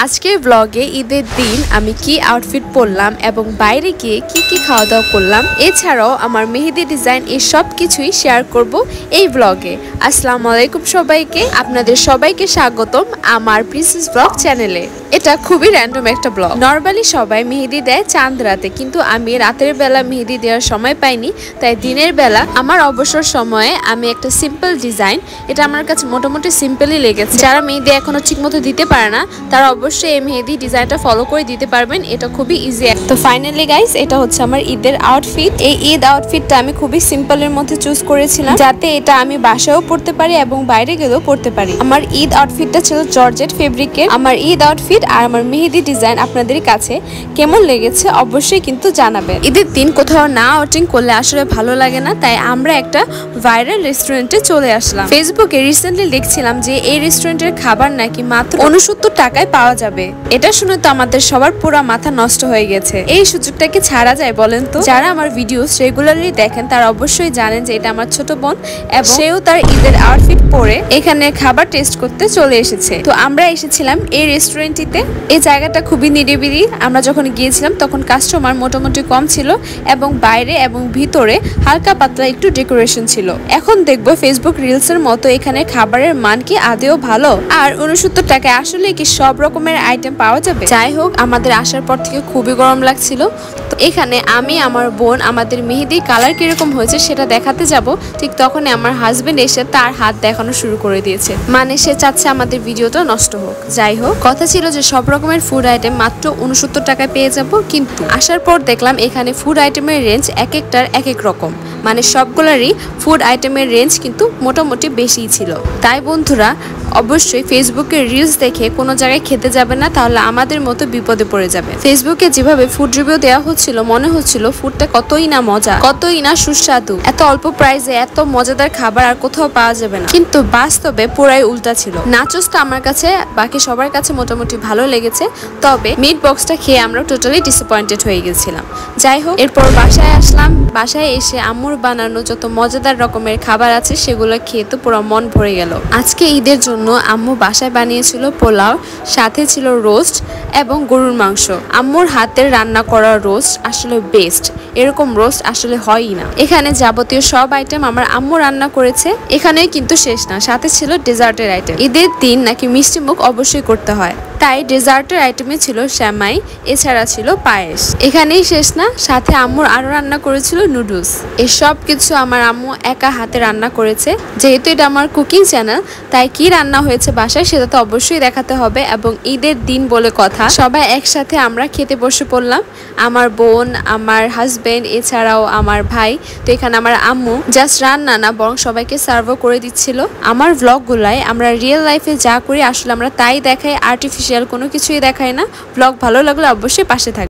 আজকের ব্লগে ঈদের দিন আমি কি আউটফিট পরলাম এবং বাইরে গিয়ে কি খাওয়া দাওয়া করলাম, এছাড়াও আমার মেহেদি ডিজাইন এই সব কিছুই শেয়ার করব এই ব্লগে। আসসালামু আলাইকুম সবাইকে, আপনাদের সবাইকে স্বাগতম আমার প্রিন্সেস ব্লগ চ্যানেলে। এটা খুবই র্যান্ডম একটা ব্লগ। নরমালি সবাই মেহেদি দেয় চাঁদ রাতে, কিন্তু আমি রাতের বেলা মেহেদি দেওয়ার সময় পাইনি, তাই দিনের বেলা আমার অবসর সময়ে আমি একটা সিম্পল ডিজাইন, এটা আমার কাছে মোটামুটি সিম্পলই লেগেছে। যারা মেহেদি এখনো ঠিক মতো দিতে পারে না তারা অবশ্যই এই মেহেদি ডিজাইনটা ফলো করে দিতে পারবেন, এটা খুবই ইজি। তো ফাইনালি গাইস, এটা হচ্ছে আমার ঈদের আউটফিট। এই ঈদ আউটফিটটা আমি খুবই সিম্পলের মধ্যে চুজ করেছিলাম, যাতে এটা আমি বাসায়ও পরতে পারি এবং বাইরে গেলেও পরতে পারি। আমার ঈদ আউটফিটটা ছিল জর্জেট ফেব্রিকের। আমার ঈদ আউটফিট আর আমার মেহেদি ডিজাইন আপনাদের কাছে কেমন লেগেছে অবশ্যই কিন্তু জানাবেন। ঈদের দিন কোথাও না আউটিং করলে আসলে ভালো লাগে না, তাই আমরা একটা ভাইরাল রেস্টুরেন্টে চলে আসলাম। ফেসবুকে রিসেন্টলি দেখছিলাম যে এই রেস্টুরেন্টের খাবার নাকি মাত্র 69 টাকায় পাওয়া যাবে। এটা শুনে তো আমাদের সবার পুরো মাথা নষ্ট হয়ে গেছে। এই সুযোগটা কি ছাড়া যায় বলেন তো? যারা আমার ভিডিওস রেগুলারলি দেখেন তারা অবশ্যই জানেন যে এটা আমার ছোট বোন, এবং সেও তার ঈদের আউটফিট পরে এখানে খাবার টেস্ট করতে চলে এসেছে। তো আমরা এসেছিলাম এই রেস্টুরেন্টটিতে। এই জায়গাটা খুবই নিরিবিলি। আমরা যখন গিয়েছিলাম তখন কাস্টমার মোটামুটি কম ছিল, এবং বাইরে এবং ভিতরে হালকা পাতলা একটু ডেকোরেশন ছিল। এখন দেখবো ফেসবুক রিলসের মতো এখানে খাবারের মান কি আদেও ভালো, আর 69 টাকায় আসলে কি সব রকমের আইটেম পাওয়া যাবে। যাই হোক, আমাদের আসার পর থেকে খুবই গরম লাগছিল। তো এখানে আমি আমার বোন আমাদের মেহেদি কালার কিরকম হয়েছে সেটা দেখাতে যাব, ঠিক তখনই আমার হাজবেন্ড এসে তার হাত দেখানো শুরু করে দিয়েছে। মানে সে চাচ্ছে আমাদের ভিডিওটা নষ্ট হোক। যাই হোক, কথা ছিল যে সব রকমের ফুড আইটেম মাত্র 69 টাকায় পেয়ে যাব, কিন্তু আসার পর দেখলাম এখানে ফুড আইটেমের রেঞ্জ এক একটার এক এক রকম। মানে সবগুলারই ফুড আইটেমের রেঞ্জ কিন্তু মোটামুটি বেশিই ছিল। তাই বন্ধুরা, অবশ্যই ফেসবুকের রিলস দেখে কোনো জায়গায় খেতে যাবে না, তাহলে আমাদের মতো বিপদে পড়ে যাবে। ফেসবুকে যেভাবে ফুড রিভিউ দেওয়া হচ্ছিল, মনে হচ্ছিল ফুডটা কতই না মজা, কতই না সুস্বাদু। এত অল্প প্রাইসে এত মজাদার খাবার আর কোথাও পাওয়া যাবে না, কিন্তু বাস্তবে পুরাই উল্টা ছিল। নাচোসটা আমার কাছে বাকি সবার কাছে মোটামুটি ভালো লেগেছে, তবে মিট বক্সটা খেয়ে আমরা টোটালি ডিসঅ্যাপয়েন্টেড হয়ে গেছিলাম। যাই হোক, এরপর বাসায় আসলাম। বাসায় এসে আম্মুর বানানো যত মজাদার রকমের খাবার আছে সেগুলো খেয়ে তো পুরো মন ভরে গেল। আজকে ঈদের জন্য আম্মু বাসায় বানিয়েছিল পোলাও, সাথে ছিল রোস্ট এবং গরুর মাংস। আম্মুর হাতের রান্না করা রোস্ট আসলে বেস্ট, এরকম রোস্ট আসলে হয়ই না। এখানে যাবতীয় সব আইটেম আমার আম্মু রান্না করেছে। এখানে কিন্তু শেষ না, সাথে ছিল ডেজার্টের আইটেম। ঈদের দিন নাকি মিষ্টি মুখ অবশ্যই করতে হয়, তাই ডেজার্টের আইটেমে ছিল শ্যামাই, এছাড়া ছিল পায়েস। এখানেই শেষ না, সাথে আম্মুর আরো রান্না করেছিল নুডলস। এসব কিছু আমার আম্মু একা হাতে রান্না করেছে। যেহেতু এটা আমার কুকিং চ্যানেল, তাই কি রান্না হয়েছে বাসায় সেটা তো অবশ্যই দেখাতে হবে। এবং ঈদের দিন বলে কথা, সবাই একসাথে আমরা খেতে বসে পড়লাম। আমার বোন, আমার হাজবেন্ড, এছাড়াও আমার ভাই। তো এখানে আমার আম্মু জাস্ট রান্না না, বরং সবাইকে সার্ভও করে দিচ্ছিল। আমার ভ্লগগুলাই আমরা রিয়েল লাইফে যা করি আসলে আমরা তাই দেখাই, আর্টিফিশিয়াল কোনো কিছুই দেখাই না। ব্লগ ভালো লাগলে অবশ্যই পাশে থাকবে।